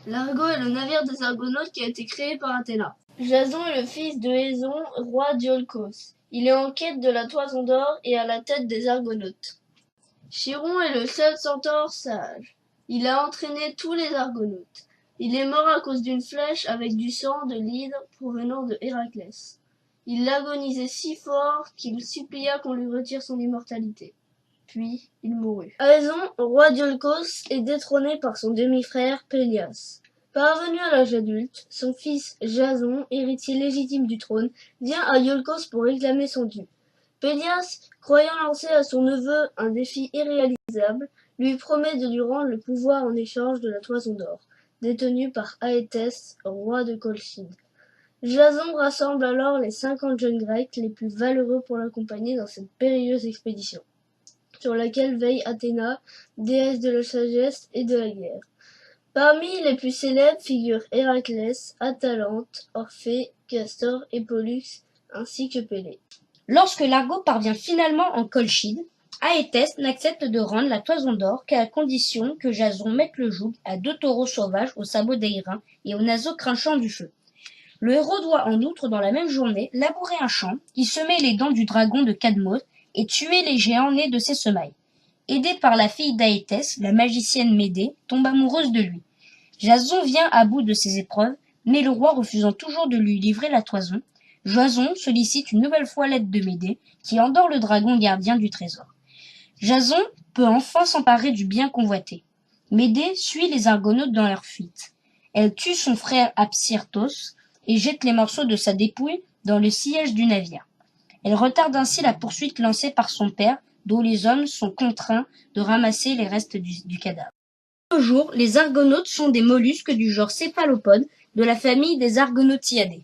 L'Argo est le navire des Argonautes qui a été créé par Athéna. Jason est le fils de Éson, roi d'Iolcos. Il est en quête de la Toison d'Or et à la tête des Argonautes. Chiron est le seul centaure sage. Il a entraîné tous les Argonautes. Il est mort à cause d'une flèche avec du sang de l'hydre provenant de Héraclès. Il agonisait si fort qu'il supplia qu'on lui retire son immortalité. Puis il mourut. Aéson, roi d'Iolcos, est détrôné par son demi-frère Pélias. Parvenu à l'âge adulte, son fils Jason, héritier légitime du trône, vient à Iolcos pour réclamer son dû. Pélias, croyant lancer à son neveu un défi irréalisable, lui promet de lui rendre le pouvoir en échange de la Toison d'Or, détenue par Aétès, roi de Colchide. Jason rassemble alors les 50 jeunes Grecs les plus valeureux pour l'accompagner dans cette périlleuse expédition, sur laquelle veille Athéna, déesse de la sagesse et de la guerre. Parmi les plus célèbres figurent Héraclès, Atalante, Orphée, Castor et Pollux, ainsi que Pélée. Lorsque l'Argo parvient finalement en Colchide, Aétès n'accepte de rendre la Toison d'Or qu'à condition que Jason mette le joug à 2 taureaux sauvages aux sabots d'airain et aux naseaux crachant du feu. Le héros doit en outre dans la même journée labourer un champ, y semer les dents du dragon de Cadmos et tuer les géants nés de ses semailles. Aidé par la fille d'Aétès, la magicienne Médée tombe amoureuse de lui. Jason vient à bout de ses épreuves, mais le roi refusant toujours de lui livrer la toison, Jason sollicite une nouvelle fois l'aide de Médée, qui endort le dragon gardien du trésor. Jason peut enfin s'emparer du bien convoité. Médée suit les Argonautes dans leur fuite. Elle tue son frère Apsyrtos et jette les morceaux de sa dépouille dans le sillage du navire. Elle retarde ainsi la poursuite lancée par son père, dont les hommes sont contraints de ramasser les restes du cadavre. De nos jours, les Argonautes sont des mollusques du genre céphalopodes de la famille des Argonautidae.